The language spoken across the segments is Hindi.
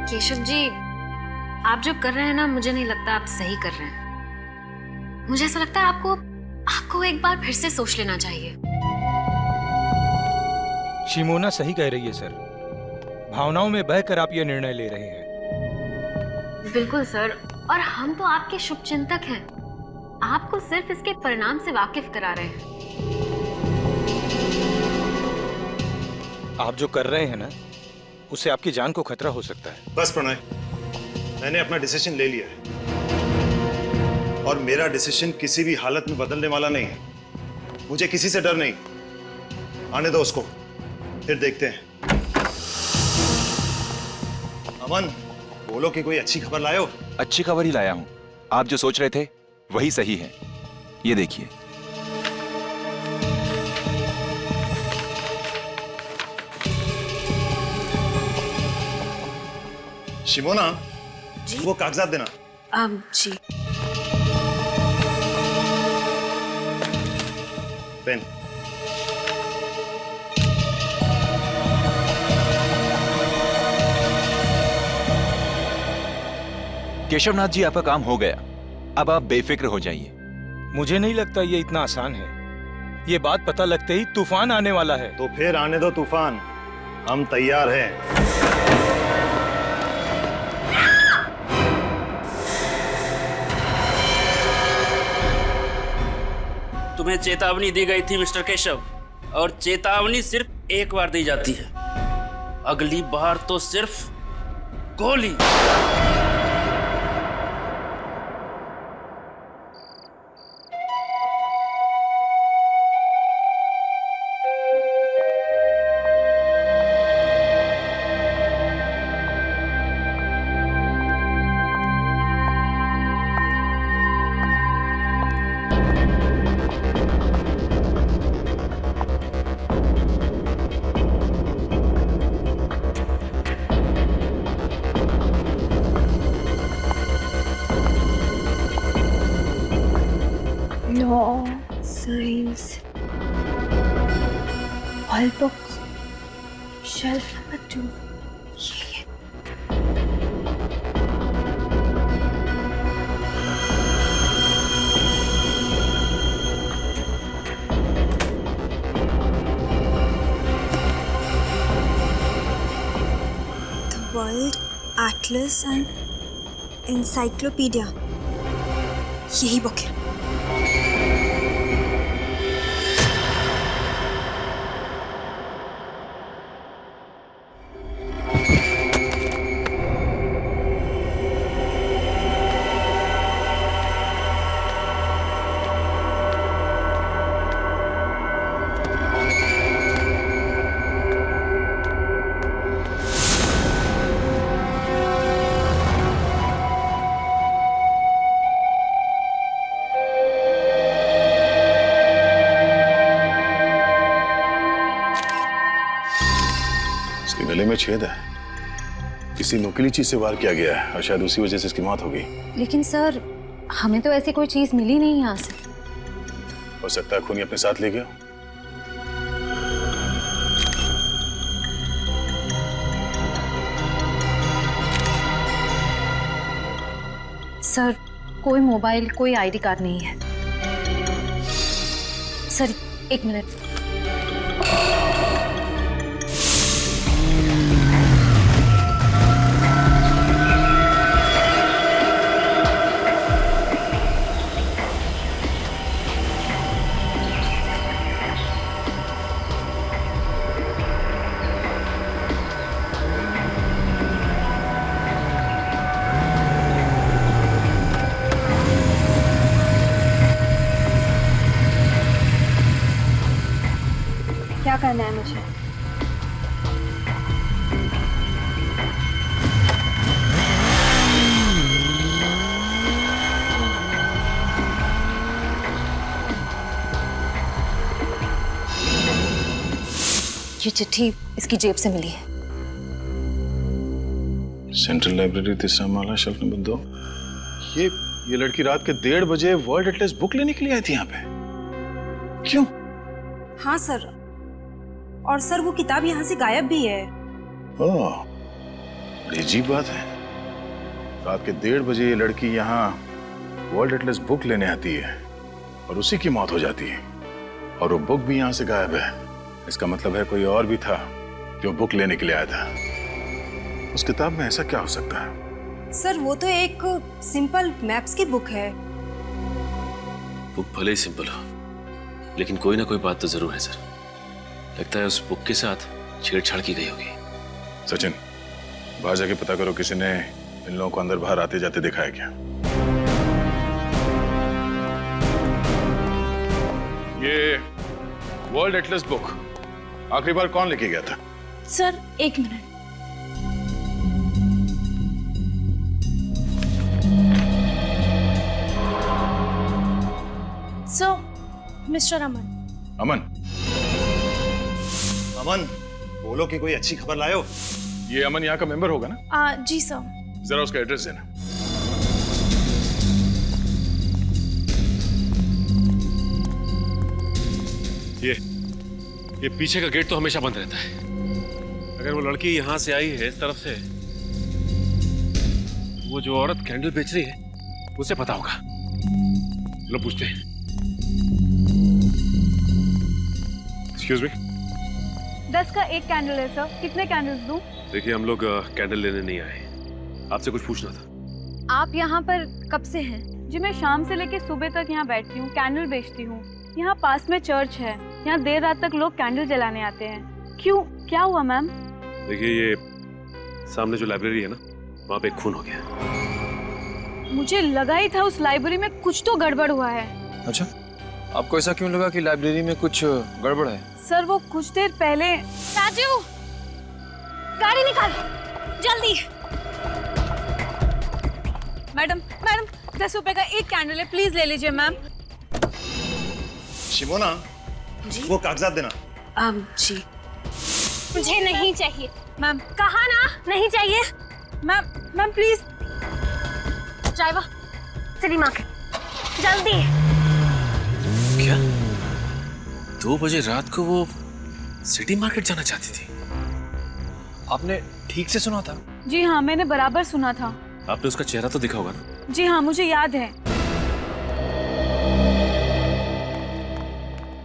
केशव जी, आप जो कर रहे हैं ना, मुझे नहीं लगता आप सही कर रहे हैं। मुझे ऐसा लगता है आपको एक बार फिर से सोच लेना चाहिए। शिमोना सही कह रही है सर। भावनाओं में बहकर आप ये निर्णय ले रहे हैं। बिल्कुल सर, और हम तो आपके शुभचिंतक हैं। आपको सिर्फ इसके परिणाम से वाकिफ करा रहे हैं। आप जो कर रहे हैं ना, उससे आपकी जान को खतरा हो सकता है। बस प्रणय, मैंने अपना डिसीजन ले लिया है और मेरा डिसीजन किसी भी हालत में बदलने वाला नहीं है। मुझे किसी से डर नहीं। आने दो उसको, फिर देखते हैं। अमन, बोलो कि कोई अच्छी खबर लाए हो। अच्छी खबर ही लाया हूं। आप जो सोच रहे थे वही सही है। ये देखिए। शिमोना जी, वो कागजात देना। जी। पेन। केशवनाथ जी, आपका काम हो गया। अब आप बेफिक्र हो जाइए। मुझे नहीं लगता ये इतना आसान है। ये बात पता लगते ही तूफान आने वाला है। तो फिर आने दो तूफान, हम तैयार हैं। तुम्हें चेतावनी दी गई थी मिस्टर केशव, और चेतावनी सिर्फ एक बार दी जाती है। अगली बार तो सिर्फ गोली। Law, science, all books, shelf number 2. The World Atlas and Encyclopedia. यही बुक है। इसके गले में छेद है। किसी नुकीली चीज से वार किया गया है और शायद उसी वजह से इसकी मौत हो गई। लेकिन सर, हमें तो ऐसी कोई चीज मिली नहीं यहाँ से। हो सकता है खूनी अपने साथ ले गया। सर, कोई मोबाइल, कोई आईडी कार्ड नहीं है। सर, एक मिनट। क्या करना है मुझे? ये चिट्ठी इसकी जेब से मिली है। सेंट्रल लाइब्रेरी, तीसरा माला, शेल्फ नंबर 2। ये लड़की रात के 1:30 बजे वर्ल्ड एटलस बुक लेने के लिए आई थी यहाँ पे। क्यों? हाँ सर, और सर वो किताब यहाँ से गायब भी है। ओह, बड़ी अजीब बात है, रात के 1:30 बजे ये लड़की यहाँ वर्ल्ड एटलस बुक लेने आती है और उसी की मौत हो जाती है, और वो बुक भी यहाँ से गायब है। इसका मतलब है कोई और भी था जो बुक लेने के लिए आया था। उस किताब में ऐसा क्या हो सकता है? सर वो तो एक सिंपल मैप्स की बुक है। बुक भले ही सिंपल हो, लेकिन कोई ना कोई बात तो जरूर है सर। लगता है उस बुक के साथ छेड़छाड़ की गई होगी। सचिन, बाहर जाके पता करो किसी ने इन लोगों को अंदर बाहर आते जाते देखा है क्या। ये वर्ल्ड एटलस बुक आखिरी बार कौन लेके गया था? Sir 1 minute. So mister Aman. Aman? Aman, बोलो कि कोई अच्छी खबर लायो। ये अमन यहाँ का मेंबर होगा ना? जी सर। जरा उसका एड्रेस देना। ये पीछे का गेट तो हमेशा बंद रहता है। अगर वो लड़की यहाँ से आई है इस तरफ से, वो जो औरत कैंडल बेच रही है उसे पता होगा। चलो पूछते हैं। Excuse me. 10 का 1 कैंडल है सर, कितने कैंडल्स दूं? देखिए, हम लोग कैंडल लेने नहीं आए, आपसे कुछ पूछना था। आप यहाँ पर कब से हैं? जी मैं शाम से लेकर सुबह तक यहाँ बैठती हूँ, कैंडल बेचती हूँ। यहाँ पास में चर्च है, यहाँ देर रात तक लोग कैंडल जलाने आते हैं। क्यों, क्या हुआ मैम? देखिए, ये सामने जो लाइब्रेरी है ना, वहाँ पे एक खून हो गया। मुझे लगा ही था उस लाइब्रेरी में कुछ तो गड़बड़ हुआ है। अच्छा, आपको ऐसा क्यों लगा कि लाइब्रेरी में कुछ गड़बड़ है? सर वो कुछ देर पहले। राजू, गाड़ी निकाल जल्दी। मैडम 10 रुपए का 1 कैंडल है, प्लीज ले लीजिए मैम। शिमोना, वो कागजात देना। जी मुझे नहीं चाहिए। मैम कहा ना नहीं चाहिए। Ma'am please. Driver city market जल्दी। क्या 2 बजे रात को वो सिटी मार्केट जाना चाहती थी? आपने ठीक से सुना था? जी हाँ, मैंने बराबर सुना था। आपने उसका चेहरा तो देखा होगा ना? जी हाँ, मुझे याद है।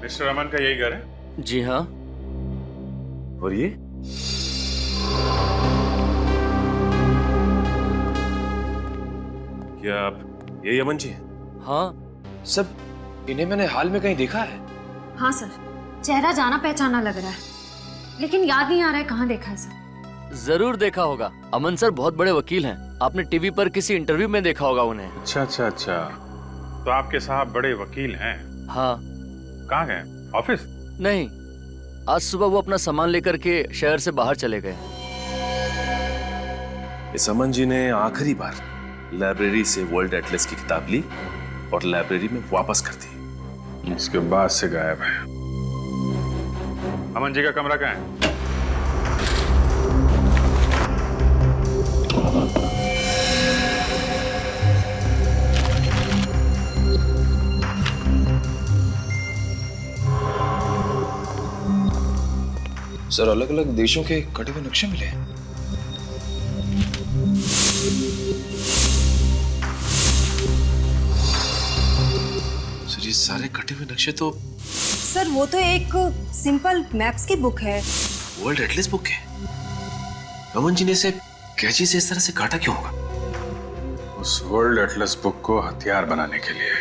मिस्टर अमन का यही घर है? जी हाँ। और ये? क्या आप यही अमन जी हैं? हाँ सब, इन्हें मैंने हाल में कहीं देखा है। हाँ सर, चेहरा जाना पहचाना लग रहा है, लेकिन याद नहीं आ रहा है कहाँ देखा है सर। जरूर देखा होगा, अमन सर बहुत बड़े वकील हैं। आपने टीवी पर किसी इंटरव्यू में देखा होगा उन्हें। अच्छा, तो आपके साहब बड़े वकील हैं? हाँ। कहाँ गए? ऑफिस? नहीं, आज सुबह वो अपना सामान लेकर के शहर से बाहर चले गए। इस अमन जी ने आखिरी बार लाइब्रेरी से वर्ल्ड एटलस की किताब ली और लाइब्रेरी में वापस कर दी। इसके बाद से गायब है। अमन जी का कमरा कहाँ है? सर, अलग अलग देशों के कटे हुए नक्शे मिले हैं। सर, ये सारे कटे हुए नक्शे तो सर वो तो एक सिंपल मैप्स की बुक है। वर्ल्ड एटलस बुक है। अमन जी ने इसे कैंची से इस तरह से काटा क्यों होगा? उस वर्ल्ड एटलस बुक को हथियार बनाने के लिए।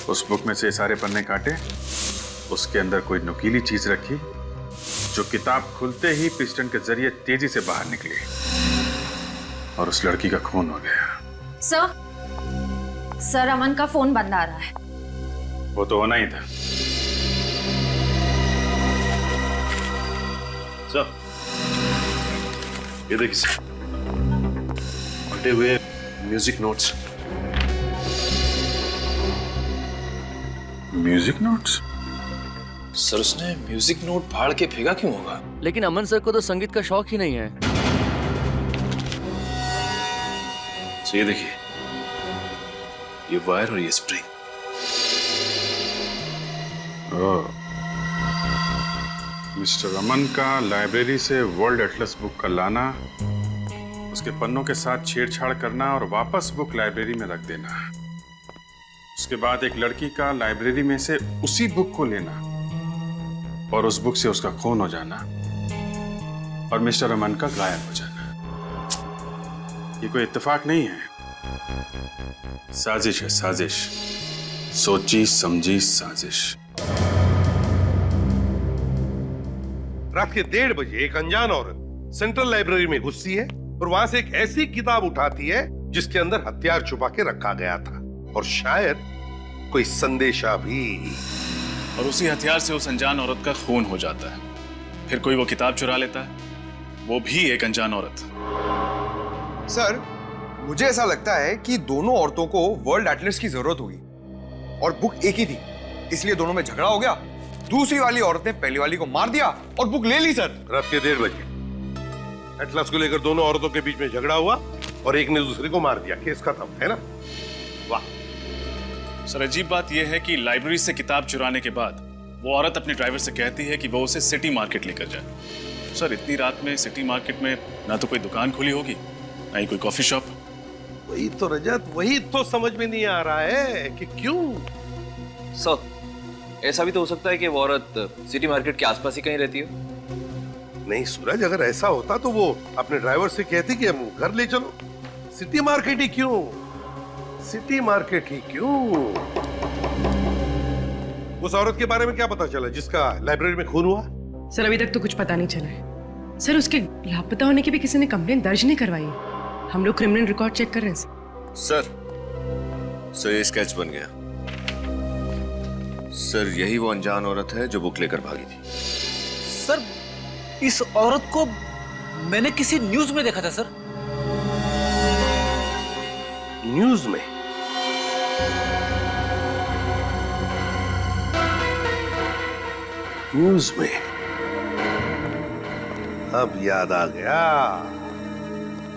उस बुक में से सारे पन्ने काटे, उसके अंदर कोई नुकीली चीज रखी जो किताब खुलते ही पिस्टन के जरिए तेजी से बाहर निकली और उस लड़की का खून हो गया। सर अमन का फोन बंद आ रहा है। वो तो होना ही था। सर, ये देखिए, फटे हुए music notes. Music notes? Sir, उसने म्यूजिक नोट फाड़ के फेंका क्यों होगा? लेकिन अमन सर को तो संगीत का शौक ही नहीं है। तो ये देखिए, ये वायर और ये स्प्रिंग। मिस्टर अमन का लाइब्रेरी से वर्ल्ड एटलस बुक का लाना उसके पन्नों के साथ छेड़छाड़ करना और वापस बुक लाइब्रेरी में रख देना। उसके बाद एक लड़की का लाइब्रेरी में से उसी बुक को लेना और उस बुक से उसका खून हो जाना और मिस्टर अमन का गायब हो जाना। ये कोई इत्तेफाक नहीं है, साजिश है, साजिश, सोची समझी साजिश। रात के 1:30 बजे एक अनजान औरत सेंट्रल लाइब्रेरी में घुसती है और वहां से एक ऐसी किताब उठाती है जिसके अंदर हथियार छुपा के रखा गया था और शायद कोई संदेशा भी। और उसी हथियार से उस अनजान औरत का खून हो जाता है। फिर कोई वो किताब चुरा लेता है, वो भी एक अनजान औरत। सर, मुझे ऐसा लगता है कि दोनों औरतों को वर्ल्ड एटलस की जरूरत होगी और बुक एक ही थी, इसलिए दोनों में झगड़ा हो गया। दूसरी वाली औरत ने पहली वाली को मार दिया और बुक ले ली। सर, रात के 1:30 बजे एटलस को लेकर दोनों औरतों के बीच में झगड़ा हुआ और एक ने दूसरे को मार दिया, केस खत्म, है ना? वाह सर, अजीब बात यह है कि लाइब्रेरी से किताब चुराने के बाद वो औरत अपने ड्राइवर से कहती है कि वो उसे सिटी मार्केट लेकर जाए। सर, इतनी रात में सिटी मार्केट में ना तो कोई दुकान खुली होगी ना ही कोई कॉफी शॉप। वही तो रजत, वही तो समझ में नहीं आ रहा है कि क्यों। सर, ऐसा भी तो हो सकता है कि वो औरत सिटी मार्केट के आसपास ही कहीं रहती हो। नहीं सूरज, अगर ऐसा होता तो वो अपने ड्राइवर से कहती कि हम घर ले चलो। सिटी मार्केट ही क्यों? सिटी मार्केट ही क्यों? उस औरत के बारे में क्या पता चला जिसका लाइब्रेरी में खून हुआ? सर, अभी तक तो कुछ पता नहीं चला है। सर, उसके लापता होने की भी किसी ने कंप्लेंट दर्ज नहीं करवाई है। हम लोग क्रिमिनल रिकॉर्ड चेक कर रहे हैं। सर, ये स्केच बन गया। सर, यही वो अनजान औरत है जो बुक लेकर भागी थी। सर, इस औरत को मैंने किसी न्यूज में देखा था सर। न्यूज में? न्यूज में? अब याद आ गया,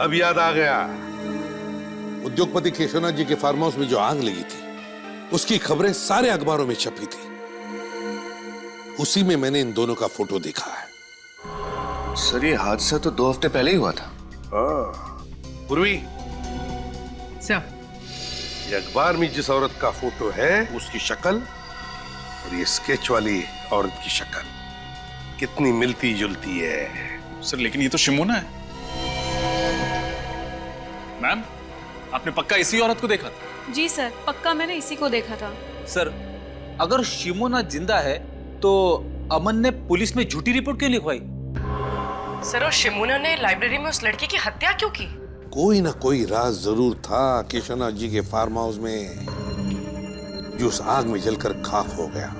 अब याद आ गया। उद्योगपति केशवनाथ जी के फार्म हाउस में जो आग लगी थी उसकी खबरें सारे अखबारों में छपी थी। उसी में मैंने इन दोनों का फोटो देखा है। सर, ये हादसा तो 2 हफ्ते पहले ही हुआ था। पूर्वी सर, ये अखबार में जिस औरत का फोटो है उसकी शक्ल और ये स्केच वाली औरत की शक्ल कितनी मिलती जुलती है। सर, लेकिन ये तो शिमोना है। मैम, आपने पक्का इसी औरत को देखा था? जी सर, पक्का मैंने इसी को देखा था। सर, अगर शिमोना जिंदा है तो अमन ने पुलिस में झूठी रिपोर्ट क्यों लिखवाई? सर, और शिमोना ने लाइब्रेरी में उस लड़की की हत्या क्यों की? कोई ना कोई राज जरूर था केशवनाथ जी के फार्म हाउस में जो उस आग में जलकर खाक हो गया।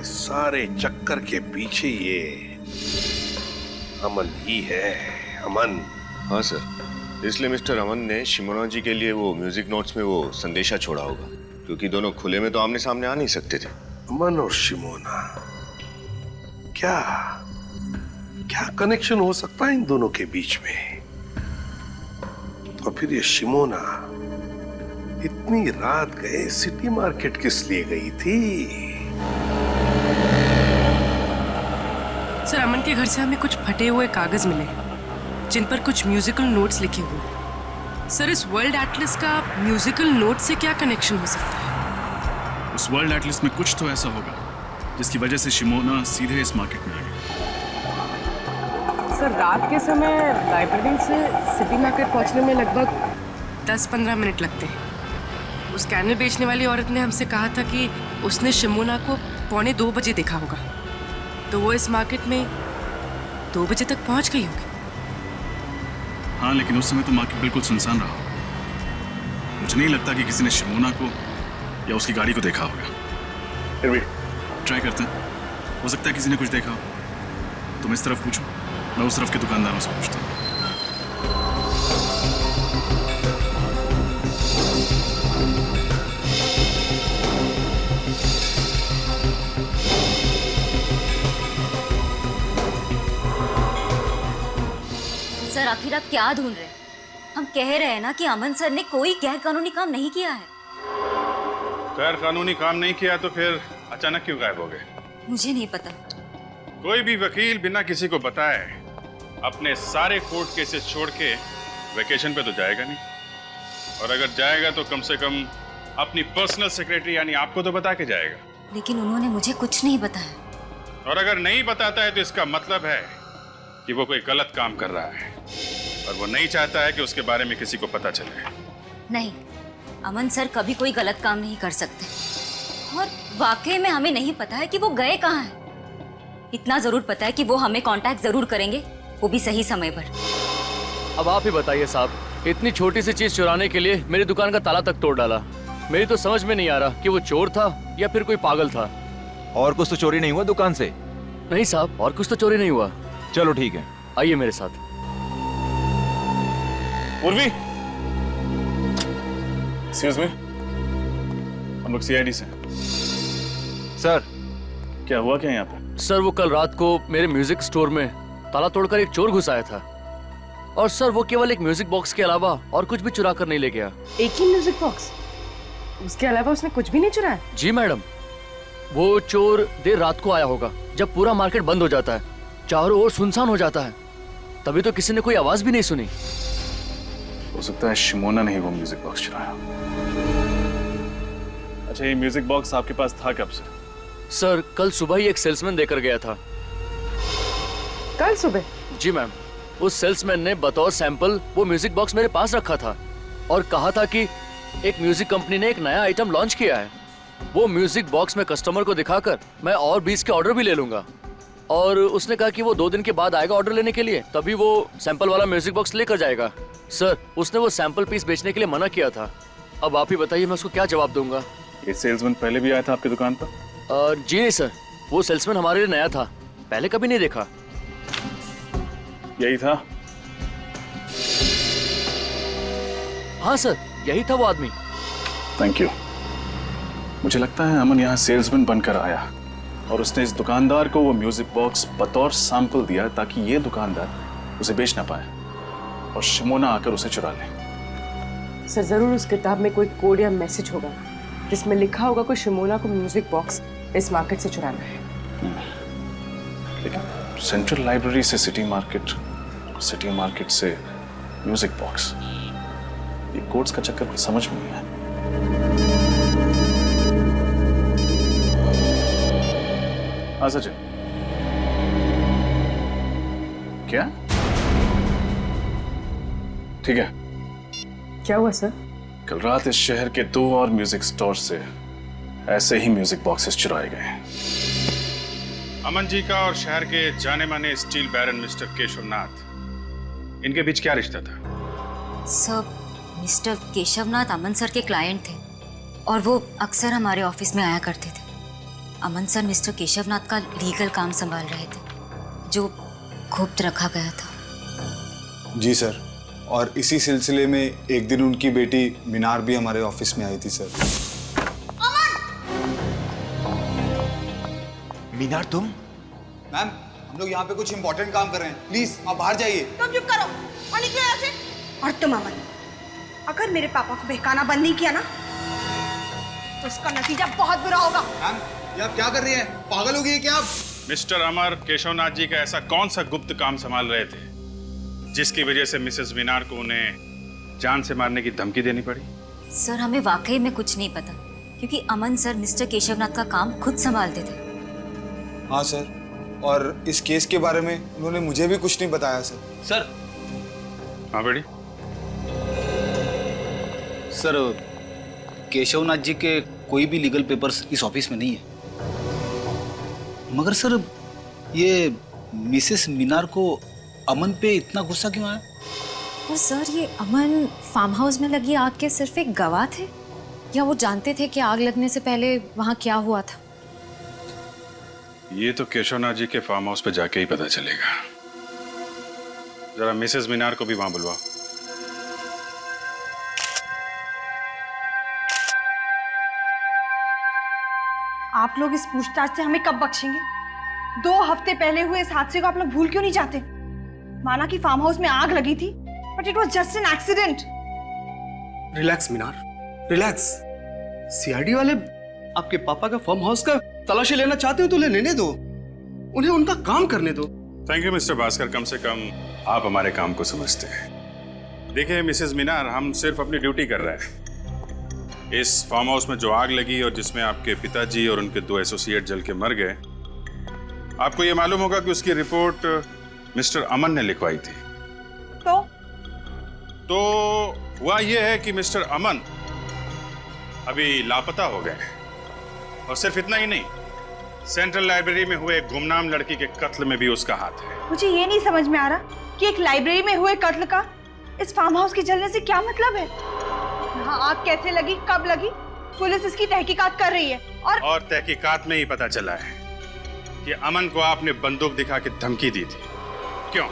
सारे चक्कर के पीछे ये अमन ही है, अमन। हाँ सर, इसलिए मिस्टर अमन ने शिमोना जी के लिए वो म्यूजिक नोट्स में वो संदेशा छोड़ा होगा, क्योंकि दोनों खुले में तो आमने सामने आ नहीं सकते थे। अमन और शिमोना, क्या क्या कनेक्शन हो सकता है इन दोनों के बीच में? तो फिर ये शिमोना इतनी रात गए सिटी मार्केट किस लिए गई थी? सर, अमन के घर से हमें कुछ फटे हुए कागज मिले जिन पर कुछ म्यूजिकल नोट्स लिखे हुए। सर, इस वर्ल्ड एटलस का म्यूजिकल नोट से क्या कनेक्शन हो सकता है? उस वर्ल्ड एटलस में कुछ तो ऐसा होगा जिसकी वजह से शिमोना सीधे इस मार्केट में आ गई। सर, रात के समय लाइब्रेरी से सिटी मार्केट पहुंचने में लगभग 10-15 मिनट लगते हैं। उस कैनल बेचने वाली औरत ने हमसे कहा था कि उसने शिमोना को 1:45 बजे देखा होगा, तो वो इस मार्केट में 2 बजे तक पहुंच गई होगी। हाँ, लेकिन उस समय तो मार्केट बिल्कुल सुनसान रहा। मुझे नहीं लगता कि किसी ने शिमोना को या उसकी गाड़ी को देखा होगा। फिर भी ट्राई करते हैं, हो सकता है किसी ने कुछ देखा हो। तुम इस तरफ पूछो, मैं उस तरफ के दुकानदारों से पूछता हूँ। सर, आखिर आप क्या ढूंढ रहे हैं? हम कह रहे हैं ना कि अमन सर ने कोई गैर कानूनी काम नहीं किया है। गैर कानूनी काम नहीं किया तो फिर अचानक क्यों गायब हो गए? मुझे नहीं पता। कोई भी वकील बिना किसी को बताए अपने सारे कोर्ट केसेस छोड़ के वेकेशन पे तो जाएगा नहीं, और अगर जाएगा तो कम से कम अपनी पर्सनल सेक्रेटरी यानी आपको तो बता के जाएगा। लेकिन उन्होंने मुझे कुछ नहीं बताया। और अगर नहीं बताता है तो इसका मतलब है कि वो कोई गलत काम कर रहा है और वो नहीं चाहता है कि उसके बारे में किसी को पता चले। नहीं, अमन सर कभी कोई गलत काम नहीं कर सकते, और वाकई में हमें नहीं पता है कि वो गए कहाँ हैं। इतना जरूर पता है कि वो हमें कांटेक्ट जरूर करेंगे, वो भी सही समय पर। अब आप ही बताइए साहब, इतनी छोटी सी चीज चुराने के लिए मेरी दुकान का ताला तक तोड़ डाला। मेरी तो समझ में नहीं आ रहा कि वो चोर था या फिर कोई पागल था। और कुछ तो चोरी नहीं हुआ दुकान से? नहीं साहब, और कुछ तो चोरी नहीं हुआ। चलो ठीक है, आइए मेरे साथ। उर्वी, एक्सक्यूज मी, हम लोग सीआईडी से। सर, क्या हुआ क्या यहाँ पे? सर, वो कल रात को मेरे म्यूजिक स्टोर में ताला तोड़कर एक चोर घुस आया था, और सर वो केवल एक म्यूजिक बॉक्स के अलावा और कुछ भी चुरा कर नहीं ले गया। एक ही म्यूजिक बॉक्स? उसके अलावा उसने कुछ भी नहीं चुराया? जी मैडम, वो चोर देर रात को आया होगा जब पूरा मार्केट बंद हो जाता है, चारों ओर सुनसान हो जाता है, तभी तो किसी ने कोई आवाज भी नहीं सुनी। हो सकता है शिमोना ने ही वो म्यूजिक बॉक्स चुराया। अच्छा, ये म्यूजिक बॉक्स आपके पास था कब से? सर, कल सुबह ही एक सेल्समैन देकर गया था। कल सुबह? जी मैम, उस सेल्समैन ने बतौर सैंपल वो म्यूजिक बॉक्स मेरे पास रखा था और कहा था कि एक म्यूजिक कंपनी ने एक नया आइटम लॉन्च किया है, वो म्यूजिक बॉक्स में कस्टमर को दिखाकर मैं और 20 के ऑर्डर भी ले लूंगा। और उसने कहा कि वो 2 दिन के बाद आएगा ऑर्डर लेने के लिए, तभी वो सैंपल वाला म्यूजिक बॉक्स लेकर जाएगा। सर, उसने वो सैंपल पीस बेचने के लिए मना किया था। अब आप ही बताइए मैं उसको क्या जवाब दूंगा। ये सेल्समैन पहले भी आया था आपकी दुकान पर? जी नहीं सर, वो सेल्समैन हमारे लिए नया था, पहले कभी नहीं देखा। यही था? हाँ सर, यही था वो आदमी। Thank you. मुझे लगता है अमन यहाँ सेल्समैन बनकर आया और उसने इस दुकानदार को वो म्यूजिक बॉक्स बतौर सैंपल दिया ताकि ये दुकानदार उसे बेच ना पाए और शिमोना आकर उसे चुरा ले। सर, जरूर उस किताब में कोई कोड या मैसेज होगा जिसमें लिखा होगा कि शिमोना को म्यूजिक बॉक्स इस मार्केट से चुराना है। लेकिन सेंट्रल लाइब्रेरी से सिटी मार्केट से म्यूजिक बॉक्स, ये कोड्स का चक्कर कुछ समझ में नहीं आया। हाँ सच है। क्या? ठीक है। क्या हुआ सर? कल रात इस शहर के 2 और म्यूजिक स्टोर से ऐसे ही म्यूजिक बॉक्सेस चुराए गए। अमन जी का और शहर के जाने माने स्टील बैरन मिस्टर केशवनाथ, इनके बीच क्या रिश्ता था? सर, मिस्टर केशवनाथ अमन सर के क्लाइंट थे और वो अक्सर हमारे ऑफिस में आया करते थे। अमन सर मिस्टर केशवनाथ का लीगल काम संभाल रहे थे जो गुप्त रखा गया था। जी सर, और इसी सिलसिले में एक दिन उनकी बेटी मीनार भी हमारे ऑफिस में आई थी सर। मीनार, तुम? मैम, हम लोग यहाँ पे कुछ इंपॉर्टेंट काम कर रहे हैं, प्लीज आप बाहर जाइए। तुम चुप करो और निकलो यहाँ से। और तुम अमन, अगर मेरे पापा को बहकाना बंद नहीं किया ना तो इसका नतीजा बहुत बुरा होगा। मैम, ये आप क्या कर रही हैं? पागल हो गई है क्या आप? मिस्टर अमर केशवनाथ जी का ऐसा कौन सा गुप्त काम संभाल रहे थे जिसकी वजह से मिसेस मीनार को उन्हें जान से मारने की धमकी देनी पड़ी? सर, हमें वाकई में कुछ नहीं पता क्योंकि अमन सर मिस्टर केशवनाथ का काम खुद संभालते थे। हाँ सर, और इस केस के बारे में उन्होंने मुझे भी कुछ नहीं बताया सर। सर। हाँ बेटी। सर, केशवनाथ जी के कोई भी लीगल पेपर्स इस ऑफिस में नहीं है, मगर सर ये मिसेस मीनार को अमन पे इतना गुस्सा क्यों आया? और सर, ये अमन फार्म हाउस में लगी आग के सिर्फ एक गवाह थे या वो जानते थे कि आग लगने से पहले वहां क्या हुआ था? ये तो केशवनाथ जी के फार्म हाउस पे जाके ही पता चलेगा। जरा मिसेस मीनार को भी वहां बुलवाओ। आप लोग इस पूछताछ से हमें कब बख्शेंगे? 2 हफ्ते पहले हुए इस हादसे को आप लोग भूल क्यों नहीं जाते? माना कि फार्म हाउस में आग लगी थी, but it was just an accident. Relax Minar, relax. CID वाले आपके पापा का फार्म हाउस का तलाशी लेना चाहते हो तो लेने दो, उन्हें उनका काम करने दो। थैंक यू मिस्टर भास्कर, कम से कम आप हमारे काम को समझते हैं। देखिए मिसेस मीनार, हम सिर्फ अपनी ड्यूटी कर रहे हैं। इस फार्म हाउस में जो आग लगी और जिसमें आपके पिताजी और उनके 2 एसोसिएट जल के मर गए, आपको ये मालूम होगा कि उसकी रिपोर्ट मिस्टर अमन ने लिखवाई थी। तो हुआ यह है कि मिस्टर अमन अभी लापता हो गए, और सिर्फ इतना ही नहीं, सेंट्रल लाइब्रेरी में हुए एक गुमनाम लड़की के कत्ल में भी उसका हाथ है। मुझे ये नहीं समझ में आ रहा कि एक लाइब्रेरी में हुए कत्ल का इस फार्म हाउस के जलने से क्या मतलब है। यहाँ आग कैसे लगी, कब लगी, पुलिस इसकी तहकीकात कर रही है। और तहकीकात में ही पता चला है कि अमन को आपने बंदूक दिखा के धमकी दी थी। क्यों?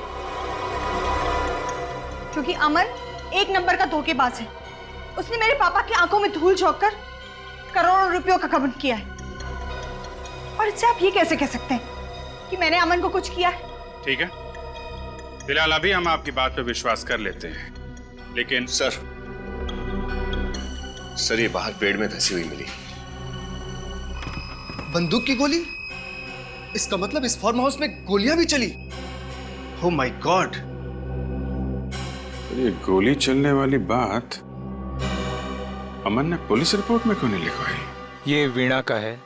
क्योंकि अमन एक नंबर का धोखेबाज है। उसने मेरे पापा की आंखों में धूल झोंककर करोड़ों रुपयों का गबन किया है। और इससे आप ये कैसे कह सकते हैं कि मैंने अमन को कुछ किया है? ठीक है, फिलहाल अभी हम आपकी बात पे विश्वास कर लेते हैं, लेकिन सर ये बाहर पेड़ में धंसी हुई मिली। बंदूक की गोली? इसका मतलब इस फार्म हाउस में गोलियां भी चली? Oh my God! ये गोली चलने वाली बात अमन ने पुलिस रिपोर्ट में क्यों नहीं लिखवाई? ये वीणा का है,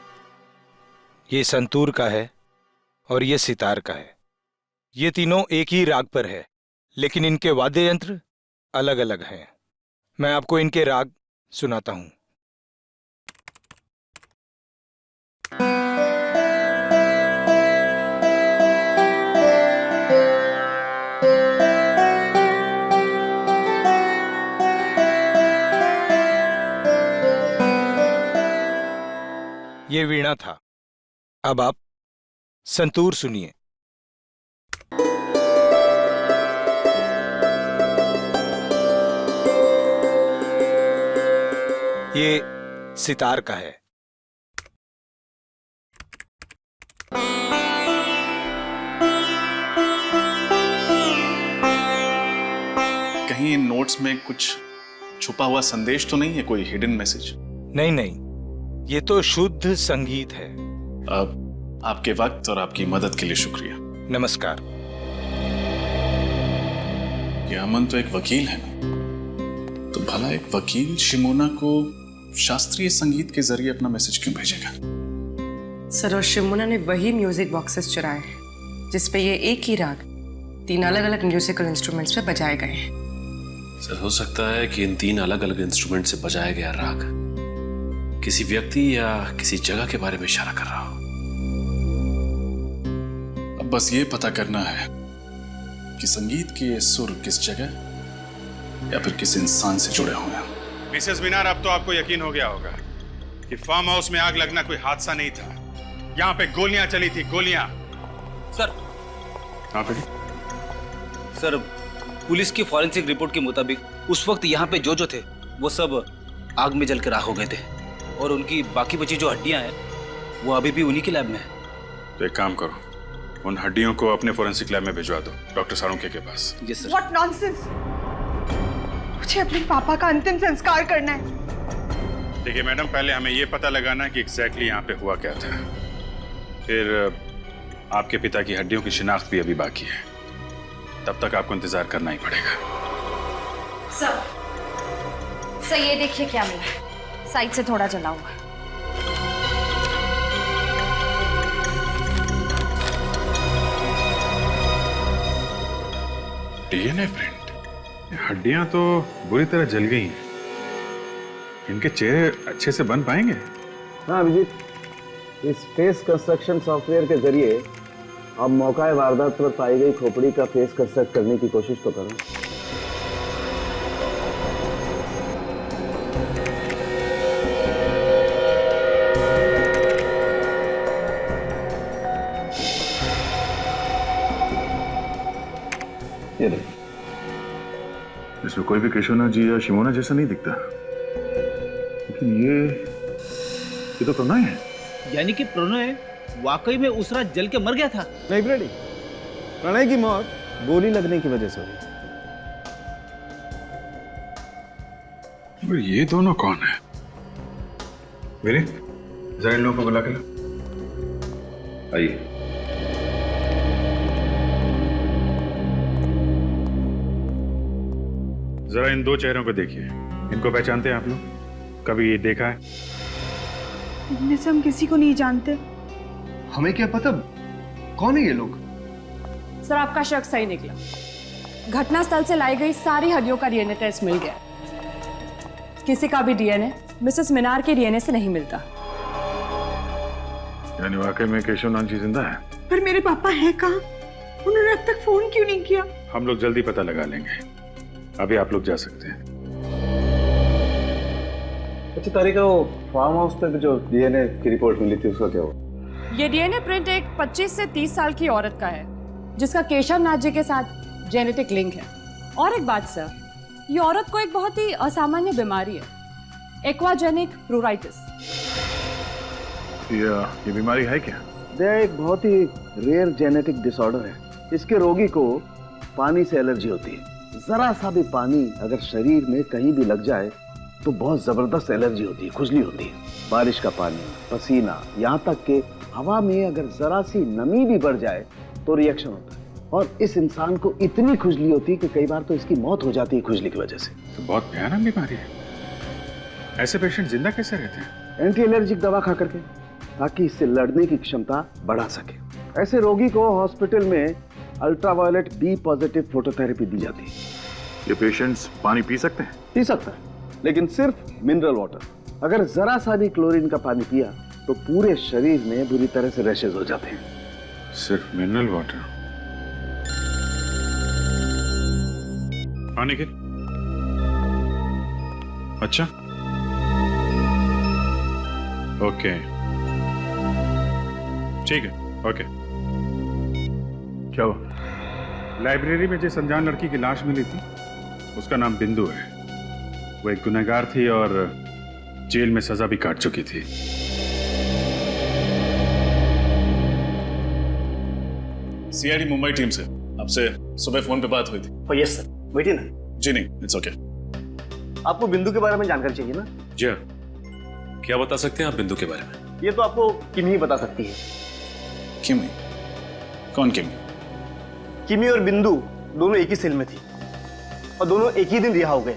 ये संतूर का है और ये सितार का है। ये तीनों एक ही राग पर है, लेकिन इनके वाद्य यंत्र अलग अलग हैं। मैं आपको इनके राग सुनाता हूं। ये वीणा था, अब आप संतूर सुनिए। ये सितार का है। कहीं इन नोट्स में कुछ छुपा हुआ संदेश तो नहीं है, कोई हिडन मैसेज? नहीं नहीं, ये तो शुद्ध संगीत है। अब आपके वक्त और आपकी मदद के लिए शुक्रिया। नमस्कार। ये अमन तो एक वकील है ना, तो भला एक वकील शिमोना को शास्त्रीय संगीत के जरिए अपना मैसेज क्यों भेजेगा? सर, और शिमोना ने वही म्यूजिक बॉक्सेस चुराए हैं जिसपे ये एक ही राग 3 अलग अलग म्यूजिकल इंस्ट्रूमेंट्स पे बजाए गए हैं। सर, हो सकता है कि इन 3 अलग अलग इंस्ट्रूमेंट से बजाया गया राग किसी व्यक्ति या किसी जगह के बारे में इशारा कर रहा हो। अब बस ये पता करना है कि संगीत के ये सुर किस जगह या फिर किस इंसान से जुड़े हुए हैं। मिसेस मीनार, अब तो आपको यकीन हो गया होगा कि फार्म हाउस में आग लगना कोई हादसा नहीं था। यहाँ पे गोलियां चली थी, गोलियां। सर, कहाँ पे? सर, पुलिस की फॉरेंसिक रिपोर्ट के मुताबिक उस वक्त यहाँ पे जो थे वो सब आग में जल के राख हो गए थे, और उनकी बाकी बची जो हड्डियां हैं वो अभी भी उन्हीं के लैब में है। तो एक काम करो, उन हड्डियों को अपने फॉरेंसिक लैब में भिजवा दो, डॉक्टर सारुंके के पास। Yes sir. What nonsense! मुझे अपने पापा का अंतिम संस्कार करना है। देखिए मैडम, पहले हमें यह पता लगाना कि एग्जैक्टली यहाँ पे हुआ क्या था, फिर आपके पिता की हड्डियों की शिनाख्त भी अभी बाकी है। तब तक आपको इंतजार करना ही पड़ेगा। सर ये देखिए क्या मिला, साइड से थोड़ा जला हुआ है। DNA print. हड्डियां तो बुरी तरह जल गई हैं। इनके चेहरे अच्छे से बन पाएंगे? हाँ अभिजीत, इस फेस कंस्ट्रक्शन सॉफ्टवेयर के जरिए अब मौका वारदात पर पाई गई खोपड़ी का फेस कंस्ट्रक्ट करने की कोशिश तो करो। ये देखिए, इसमें कोई भी केशवनाथ जी या शिमोना जैसा नहीं दिखता, लेकिन ये तो प्रणय है। यानी कि प्रणय वाकई में उस रात जल के मर गया था? नहीं प्रणय, प्रणय की मौत गोली लगने की वजह से हुई। ये दोनों कौन है? मेरे जरा इन लोगों को बुला के लो। आइए। जरा इन दो चेहरों को देखिए, इनको पहचानते हैं आप लोग? कभी ये देखा है? इनमें से हम किसी को नहीं जानते। हमें क्या पता कौन है ये लोग? सर आपका शक सही निकला। घटनास्थल से लाई गई सारी हड्डियों का डीएनए टेस्ट मिल गया। किसी का भी डीएनए मिसेस मीनार के डीएनए से नहीं मिलता। यानी वाकई में केशवनाथ जी जिंदा है? पर मेरे पापा हैं कहाँ? उन्होंने अब तक फोन क्यों नहीं किया? हम लोग जल्दी पता लगा लेंगे, अभी आप लोग जा सकते हैं। अच्छा तारिका, वो फार्म हाउस पे जो डीएनए की रिपोर्ट मिली थी उसका क्या हुआ? ये डीएनए प्रिंट एक 25 से 30 साल की औरत का है जिसका केशवनाथ जी के साथ जेनेटिक लिंक है। और एक बात सर, ये औरत को एक बहुत ही असामान्य बीमारी है, एक्वाजेनिक प्लूराइटिस। ये बीमारी है क्या? यह एक बहुत ही रेयर जेनेटिक डिसऑर्डर है। इसके रोगी को पानी से एलर्जी होती है। जरा सा भी पानी अगर शरीर में कहीं भी लग जाए तो बहुत जबरदस्त एलर्जी होती है, खुजली होती है। बारिश का पानी, पसीना, यहाँ तक कि हवा में अगर जरा सी नमी भी बढ़ जाए तो रिएक्शन होता है। और इस इंसान को इतनी खुजली होती है कि कई बार तो इसकी मौत हो जाती है खुजली की वजह से। तो बहुत भयानक बीमारी है। ऐसे पेशेंट जिंदा कैसे रहते हैं? एंटी एलर्जिक दवा खा करके, ताकि इससे लड़ने की क्षमता बढ़ा सके। ऐसे रोगी को हॉस्पिटल में अल्ट्रावायलेट बी पॉजिटिव फोटोथेरेपी दी जाती है। ये पेशेंट्स पानी पी सकते हैं? पी सकता है, लेकिन सिर्फ मिनरल वाटर। अगर जरा सा भी क्लोरीन का पानी पिया तो पूरे शरीर में बुरी तरह से रैशेज हो जाते हैं। सिर्फ मिनरल वाटर? निखिल, अच्छा, ओके, ठीक है, ओके। क्या हुआ? लाइब्रेरी में जिस अनजान लड़की की लाश मिली थी उसका नाम बिंदु है। वो एक गुनहगार थी और जेल में सजा भी काट चुकी थी। सीआईडी मुंबई टीम से आपसे सुबह फोन पे बात हुई थी। यस सर, बैठिए ना। जी नहीं, इट्स ओके। आपको बिंदु के बारे में जानकारी चाहिए ना? जी हाँ, क्या बता सकते हैं आप बिंदु के बारे में? ये तो आपको किमी ही बता सकती है। किमी? कौन किमी? किमी और बिंदु दोनों एक ही सेल में थी और दोनों एक ही दिन रिहा हो गए।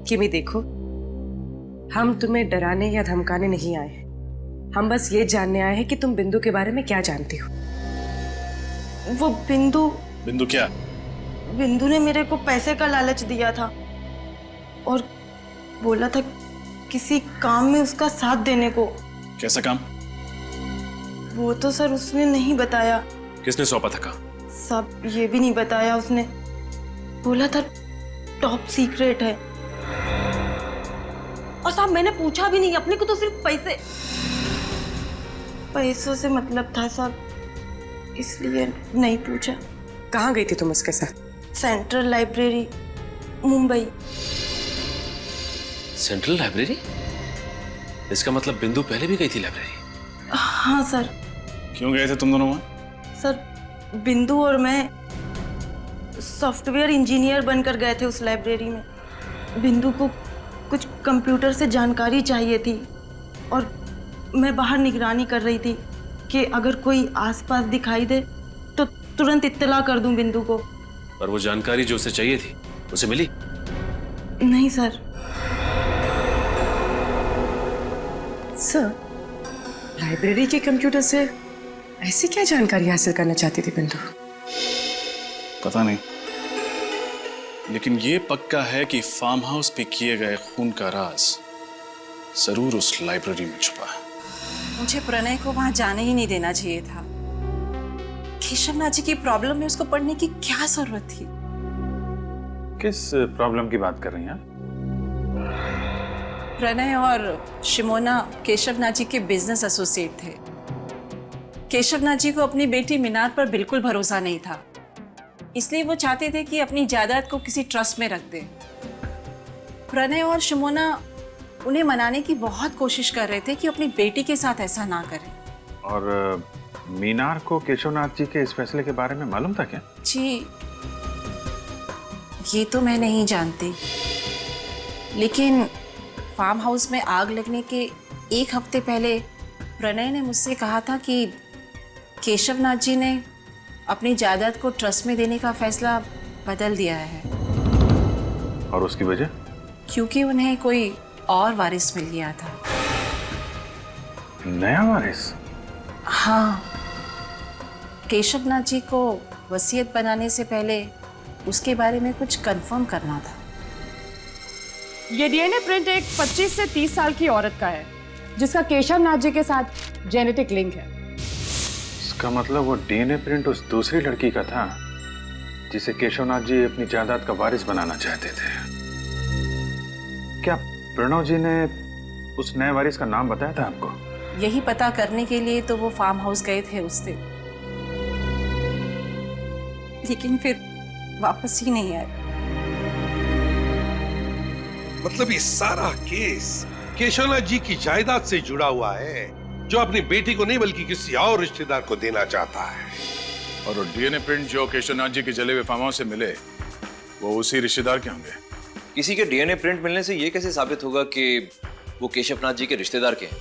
किमी देखो, हम तुम्हें डराने या धमकाने नहीं आए हैं। हम बस ये जानने आए हैं कि तुम बिंदु के बारे में क्या जानती हो। वो बिंदु क्या? बिंदु ने मेरे को पैसे का लालच दिया था और बोला था किसी काम में उसका साथ देने को। कैसा काम? वो तो सर उसने नहीं बताया। किसने सौंपा था काम? सब ये भी नहीं बताया उसने। बोला था टॉप सीक्रेट है। और साहब मैंने पूछा भी नहीं, अपने को तो सिर्फ पैसों से मतलब था साहब, इसलिए नहीं पूछा। कहाँ गई थी तुम उसके साथ? Central library, Mumbai. Central library? इसका मतलब बिंदु पहले भी गई थी लाइब्रेरी? हाँ सर। क्यों गए थे तुम दोनों वहां? सर बिंदु और मैं सॉफ्टवेयर इंजीनियर बनकर गए थे उस लाइब्रेरी में। बिंदु को कुछ कंप्यूटर से जानकारी चाहिए थी और मैं बाहर निगरानी कर रही थी कि अगर कोई आसपास दिखाई दे तो तुरंत इत्तला कर दूं बिंदु को। पर वो जानकारी जो उसे चाहिए थी उसे मिली? नहीं सर। सर, लाइब्रेरी के कंप्यूटर से ऐसी क्या जानकारी हासिल करना चाहती थी बिंदु? पता नहीं, लेकिन ये पक्का है कि फार्म हाउस पे किए गए खून का राज जरूर उस लाइब्रेरी में छुपा है। मुझे प्रणय को वहां जाने ही नहीं देना चाहिए था। केशवनाथ जी की प्रॉब्लम में उसको पढ़ने की क्या जरूरत थी? किस प्रॉब्लम की बात कर रही हैं? प्रणय और शिमोना केशवनाथ जी के बिजनेस एसोसिएट थे। केशवनाथ जी को अपनी बेटी मीनार पर बिल्कुल भरोसा नहीं था, इसलिए वो चाहते थे कि अपनी जायदाद को किसी ट्रस्ट में रख दें। प्रणय और शिमोना उन्हें मनाने की बहुत कोशिश कर रहे थे कि अपनी बेटी के साथ ऐसा ना करें। और मीनार को केशवनाथ जी के इस फैसले के बारे में मालूम था क्या? जी ये तो मैं नहीं जानती, लेकिन फार्म हाउस में आग लगने के एक हफ्ते पहले प्रणय ने मुझसे कहा था कि केशवनाथ जी ने अपनी जायदाद को ट्रस्ट में देने का फैसला बदल दिया है। और उसकी वजह? क्योंकि उन्हें कोई और वारिस मिल गया था। नया वारिस? हाँ, केशवनाथ जी को वसीयत बनाने से पहले उसके बारे में कुछ कंफर्म करना था। ये डीएनए प्रिंट एक 25 से 30 साल की औरत का है जिसका केशवनाथ जी के साथ जेनेटिक लिंक है। इसका मतलब वो डीएनए प्रिंट उस दूसरी लड़की का था जिसे केशवनाथ जी अपनी जायदाद का वारिस बनाना चाहते थे। क्या प्रणव जी ने उस नए वारिस का नाम बताया था आपको? यही पता करने के लिए तो वो फार्म हाउस गए थे उस दिन, लेकिन फिर वापस ही नहीं आए। मतलब ये सारा केस केशवनाथ जी की जायदाद से जुड़ा हुआ है, जो अपनी बेटी को नहीं बल्कि किसी और रिश्तेदार को देना चाहता है। और वो डीएनए प्रिंट जो केशवनाथ जी के जले हुए फार्म हाउस से मिले, वो उसी रिश्तेदार के होंगे। किसी के डीएनए प्रिंट मिलने से ये कैसे साबित होगा कि वो केशवनाथ जी के रिश्तेदार के हैं?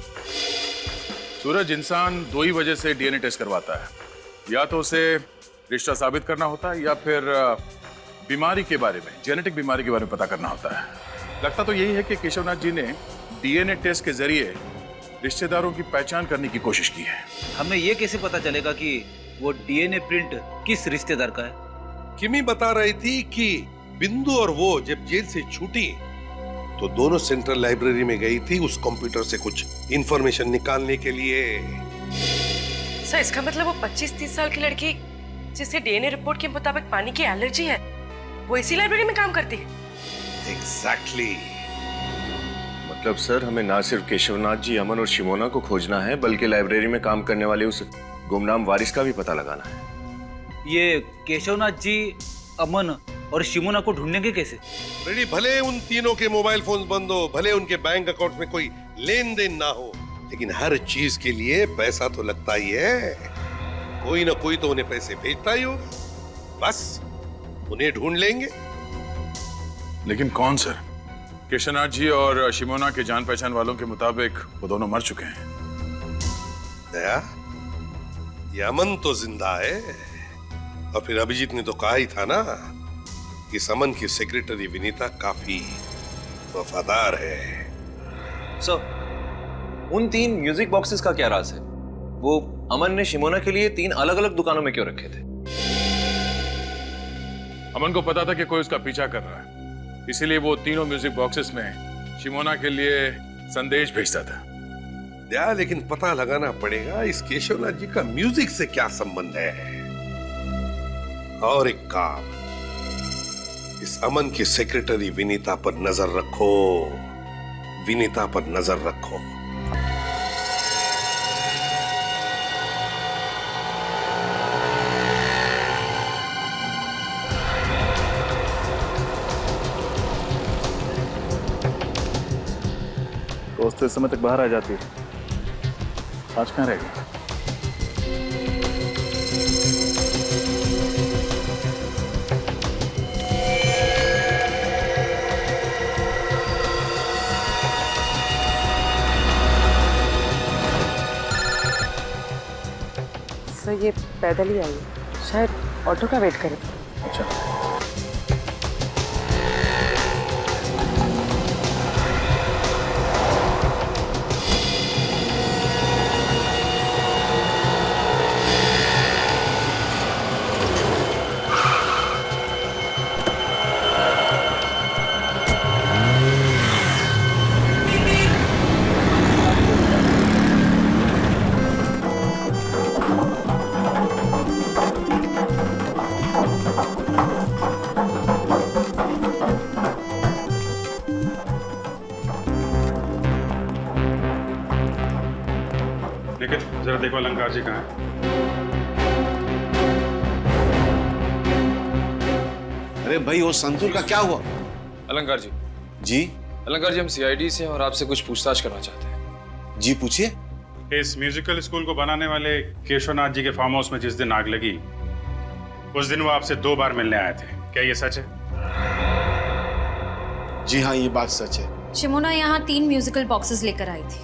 सूरज, इंसान दो ही वजह से डीएनए टेस्ट करवाता है, या तो उसे रिश्ता साबित करना होता है या फिर बीमारी के बारे में, जेनेटिक बीमारी के बारे में पता करना होता है। लगता तो यही है कि केशवनाथ जी ने डीएनए टेस्ट के जरिए रिश्तेदारों की पहचान करने की कोशिश की है। हमें ये कैसे पता चलेगा कि वो डीएनए प्रिंट किस रिश्तेदार का है? किमी बता रही थी कि बिंदु और वो जब जेल से छूटी तो दोनों सेंट्रल लाइब्रेरी में गई थी उस कंप्यूटर से कुछ इंफॉर्मेशन निकालने के लिए। सर, इसका मतलब वो 25-30 साल की लड़की जिसे डीएनए रिपोर्ट के मुताबिक पानी की एलर्जी है, वो इसी लाइब्रेरी में काम करती है। एग्जैक्टली। मतलब सर, हमें ना सिर्फ केशवनाथ जी, अमन और शिमोना को खोजना है, बल्कि लाइब्रेरी में काम करने वाले उस गुमनाम वारिस का भी पता लगाना है। ये केशवनाथ जी, अमन और शिमोना को ढूंढेंगे कैसे? रेडी, भले उन तीनों के मोबाइल फोन बंद हो, भले उनके बैंक अकाउंट में कोई लेन देन ना हो, लेकिन हर चीज के लिए पैसा तो लगता ही है। कोई ना कोई तो उन्हें पैसे भेजता ही होगा। बस उन्हें ढूंढ लेंगे। लेकिन कौन सर? केशवनाथ जी और शिमोना के जान पहचान वालों के मुताबिक वो दोनों मर चुके हैं। दया, ये अमन तो जिंदा है, और फिर अभिजीत ने तो कहा ही था ना कि समन की सेक्रेटरी विनीता काफी वफादार है। सर, उन 3 म्यूजिक बॉक्सेस का क्या राज है? वो अमन ने शिमोना के लिए 3 अलग-अलग दुकानों में क्यों रखे थे? अमन को पता था कि कोई उसका पीछा कर रहा है, इसीलिए वो तीनों म्यूजिक बॉक्सेस में शिमोना के लिए संदेश भेजता था। दया, लेकिन पता लगाना पड़ेगा इस केशवनाथ जी का म्यूजिक से क्या संबंध है। और एक काम, इस अमन की सेक्रेटरी विनीता पर नजर रखो, विनीता पर नजर रखो। दोस्त इस समय तक बाहर आ जाती है, आज कहाँ रहेगी? सर, ये पैदल ही आई है, शायद ऑटो का वेट करें। अच्छा, लेकिन जरा देखो अलंकार जी कहाँ हैं? अरे भाई, वो संतूर का क्या हुआ? अलंकार जी। जी? अलंकार जी, हम सीआईडी से हैं और आपसे कुछ पूछताछ करना चाहते हैं। जी, पूछिए। इस म्यूजिकल स्कूल को बनाने वाले केशवनाथ जी के फार्म हाउस में जिस दिन आग लगी, उस दिन वो आपसे 2 बार मिलने आए थे, क्या ये सच है? जी हाँ, ये बात सच है। शिमोना यहाँ 3 म्यूजिकल बॉक्सेस लेकर आई थी।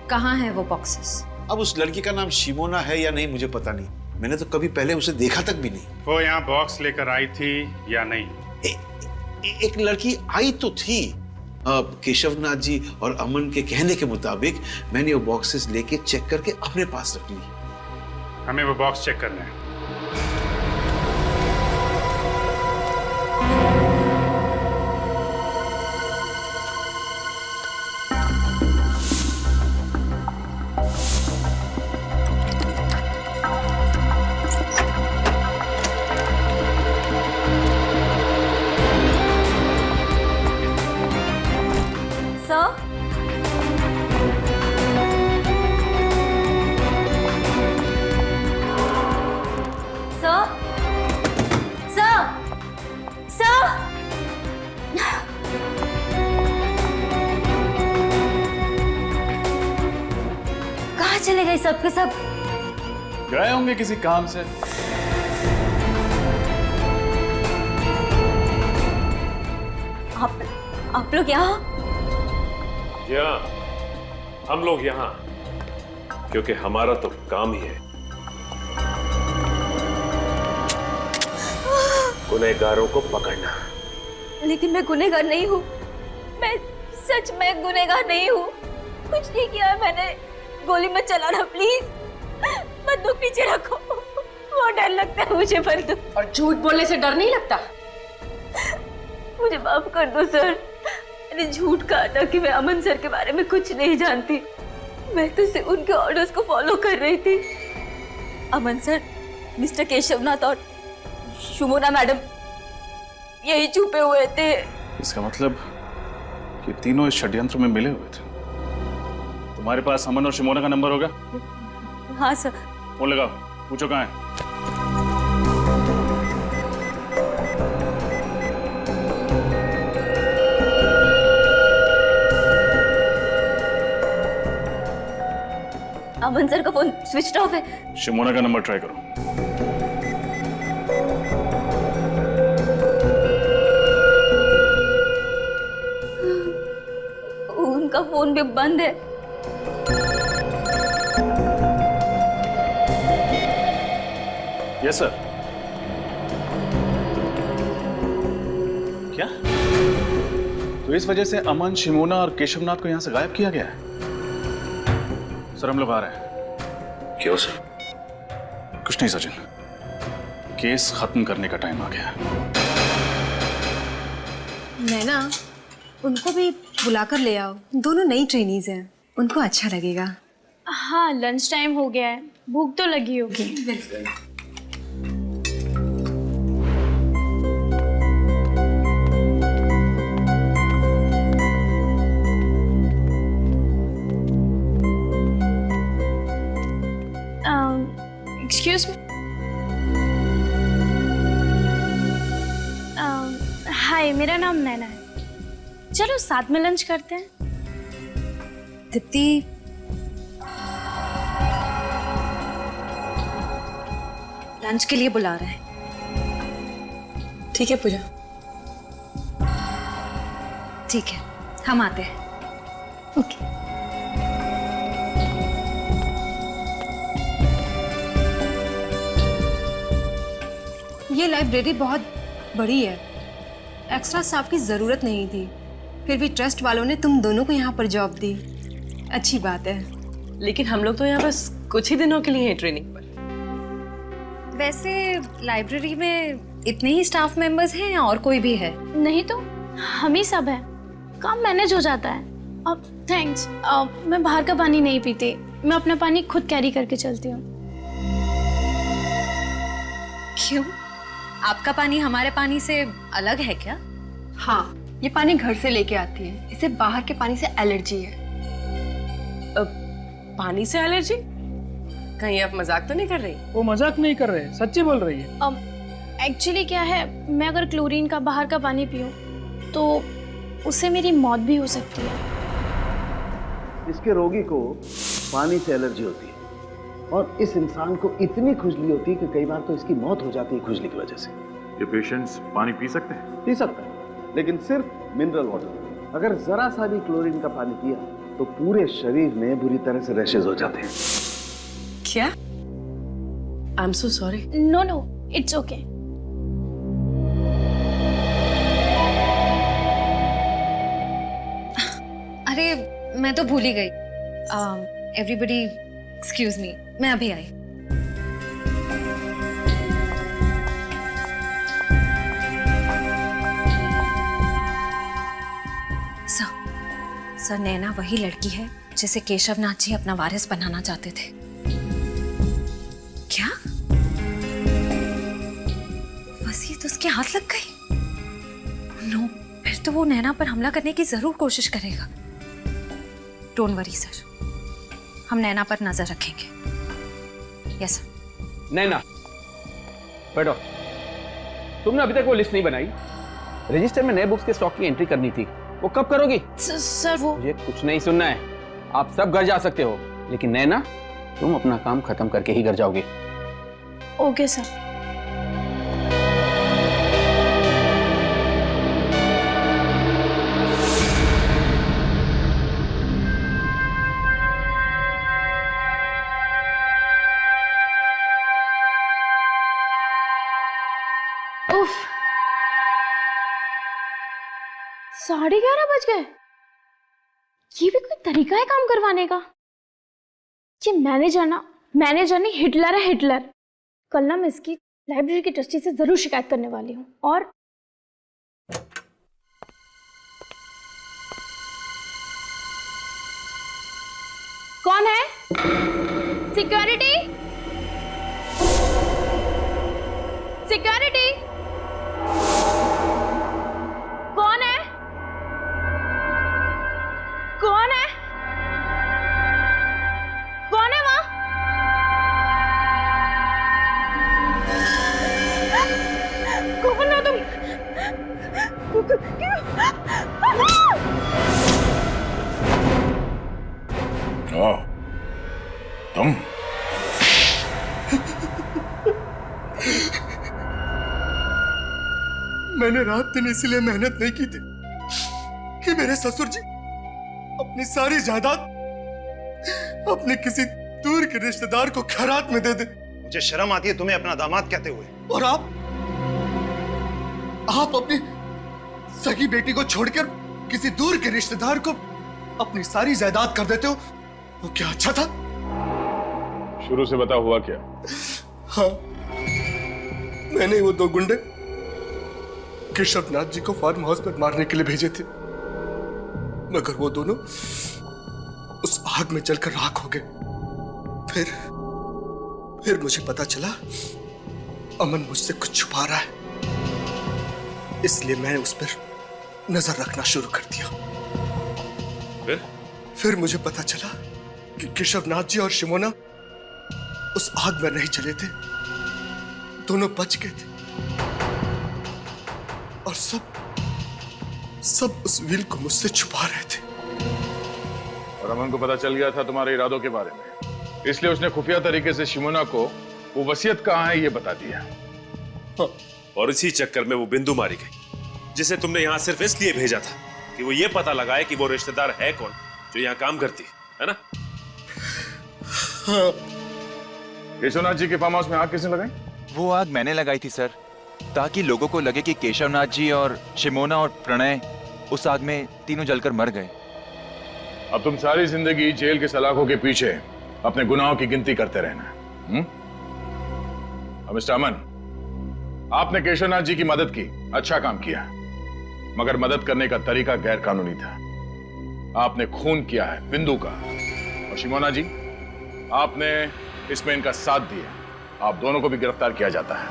कहाँ हैं वो बॉक्सेस? अब उस लड़की का नाम शिमोना है या नहीं मुझे पता नहीं, मैंने तो कभी पहले उसे देखा तक भी नहीं। वो यहाँ बॉक्स लेकर आई थी या नहीं? एक लड़की आई तो थी। केशवनाथ जी और अमन के कहने के मुताबिक मैंने वो बॉक्सेस लेके चेक करके अपने पास रख ली। हमें वो बॉक्स चेक करना है। चले गए सब के सब? गए होंगे किसी काम से। आप लोग यहाँ? जी हाँ, हम लोग यहाँ क्योंकि हमारा तो काम ही है गुनहगारों को पकड़ना। लेकिन मैं गुनहगार नहीं हूँ, मैं सच में गुनहगार नहीं हूँ। कुछ नहीं किया मैंने। गोली मत चलाना प्लीज, बंदूक नीचे रखो, बहुत डर लगता है मुझे बंदूक। और झूठ बोलने से डर नहीं लगता? मुझे माफ कर दो सर, मैंने झूठ कहा था कि मैं अमन सर के बारे में कुछ नहीं जानती। मैं तो सिर्फ उनके ऑर्डर्स को फॉलो कर रही थी। अमन सर, मिस्टर केशवनाथ और शिमोना मैडम यही छुपे हुए थे। इसका मतलब ये तीनों इस षड्यंत्र में मिले हुए थे। तुम्हारे पास अमन और शिमोना का नंबर होगा? हाँ सर। फोन लगाओ, पूछो कहाँ है। अमन सर का फोन स्विच ऑफ है। शिमोना का नंबर ट्राई करो। उनका फोन भी बंद है। Yes sir. क्या? तो इस वजह से अमन, शिमोना और केशवनाथ को यहां से गायब किया गया है? सर हम लोग आ रहे हैं। क्यों सर? कुछ नहीं सचिन, केस खत्म करने का टाइम आ गया। नैना, उनको भी बुलाकर ले आओ, दोनों नई ट्रेनीज हैं, उनको अच्छा लगेगा। हाँ, लंच टाइम हो गया है, भूख तो लगी होगी। बिल्कुल। Excuse me. हाय, मेरा नाम नैना है। चलो साथ में लंच करते हैं। दीप्ति, लंच के लिए बुला रहे हैं। ठीक है पूजा। ठीक है, हम आते हैं। ओके। ये लाइब्रेरी बहुत बड़ी है, एक्स्ट्रा स्टाफ की ज़रूरत नहीं थी, फिर भी ट्रस्ट वालों ने तुम दोनों को यहाँ पर जॉब दी, अच्छी बात है। लेकिन हम लोग तो यहाँ बस कुछ ही दिनों के लिए हैं ट्रेनिंग पर। वैसे लाइब्रेरी में इतने ही स्टाफ मेंबर्स हैं या और कोई भी है? नहीं तो हम ही सब हैं, काम मैनेज हो जाता है। अब थैंक्स, मैं बाहर का पानी नहीं पीती, मैं अपना पानी खुद कैरी करके चलती हूँ। क्यों? आपका पानी हमारे पानी से अलग है क्या? हाँ, ये पानी घर से लेके आती है, इसे बाहर के पानी से एलर्जी है। पानी से एलर्जी? कहीं आप मजाक तो नहीं कर रही? वो मजाक नहीं कर रहे, सच्ची बोल रही है। एक्चुअली क्या है, मैं अगर क्लोरीन का बाहर का पानी पीऊं तो उससे मेरी मौत भी हो सकती है। इसके रोगी को पानी से एलर्जी होती है और इस इंसान को इतनी खुजली होती है कि कई बार तो इसकी मौत हो जाती है खुजली की वजह से। ये पेशेंट्स पानी पी सकते हैं? पी सकता है, लेकिन सिर्फ मिनरल वाटर। अगर जरा सा भी क्लोरीन का पानी पिया तो पूरे शरीर में बुरी तरह से रैशेज हो जाते हैं। क्या? I'm so sorry. No no, it's okay. अरे मैं तो भूल ही गई। एवरीबडी एक्सक्यूज मी, मैं अभी आई। सर, नैना वही लड़की है जिसे केशवनाथ जी अपना वारिस बनाना चाहते थे। क्या वसीयत उसके हाथ लग गई? नो, फिर तो वो नैना पर हमला करने की जरूर कोशिश करेगा। डोंट वरी सर, हम नैना पर नजर रखेंगे। Yes sir. नैना बैठो। तुमने अभी तक वो लिस्ट नहीं बनाई। रजिस्टर में नए बुक्स के स्टॉक की एंट्री करनी थी, वो कब करोगी? सर वो मुझे कुछ नहीं सुनना है। आप सब घर जा सकते हो, लेकिन नैना तुम अपना काम खत्म करके ही घर जाओगे। Okay sir. उफ, 11:30 बज गए। ये भी कोई तरीका है काम करवाने का? ये मैनेजर नहीं, हिटलर है, हिटलर। कल ना मैं इसकी लाइब्रेरी की ट्रस्टी से जरूर शिकायत करने वाली हूँ। और कौन है? सिक्योरिटी, सिक्योरिटी, कौन है? कौन है? कौन है वहां? कौन हो तुम? ओ, तुम? मैंने रात दिन इसलिए मेहनत नहीं की थी कि मेरे ससुर जी अपनी सारी जायदाद अपने किसी दूर के रिश्तेदार को खैरात में दे दे। मुझे शर्म आती है तुम्हें अपना दामाद कहते हुए। और आप अपनी सगी बेटी को छोड़कर किसी दूर के रिश्तेदार को अपनी सारी जायदाद कर देते हो। वो क्या अच्छा था? शुरू से बता हुआ क्या? हाँ, मैंने वो दो गुंडे केशवनाथ जी को फार्म हाउस पर मारने के लिए भेजे थे, मगर वो दोनों उस आग में जलकर राख हो गए। फिर मुझे पता चला अमन मुझसे कुछ छुपा रहा है, इसलिए मैंने उस पर नजर रखना शुरू कर दिया। फिर मुझे पता चला कि केशवनाथ जी और शिमोना उस आग में नहीं जले थे, दोनों बच गए थे। और सब उस व्हील को मुझसे छुपा रहे थे। और अमन को पता चल गया था तुम्हारे इरादों के बारे में, इसलिए उसने खुफिया तरीके से शिमोना को वो वसीयत कहाँ है ये बता दिया। हाँ। और इसी चक्कर में वो बिंदु मारी गई, जिसे तुमने यहाँ सिर्फ इसलिए भेजा था कि वो ये पता लगाए कि वो रिश्तेदार है कौन जो यहाँ काम करती है ना? हाँ। केशवनाथ जी के फार्म हाउस में आग किसने लगाई? वो आग मैंने लगाई थी सर, ताकि लोगों को लगे कि केशवनाथ जी और शिमोना और प्रणय उस आग में तीनों जलकर मर गए। अब तुम सारी जिंदगी जेल के सलाखों के पीछे अपने गुनाहों की गिनती करते रहना। अब मिस्टर अमन, आपने केशवनाथ जी की मदद की, अच्छा काम किया, मगर मदद करने का तरीका गैर कानूनी था। आपने खून किया है बिंदु का, और शिमोना जी आपने इसमें इनका साथ दिया। आप दोनों को भी गिरफ्तार किया जाता है।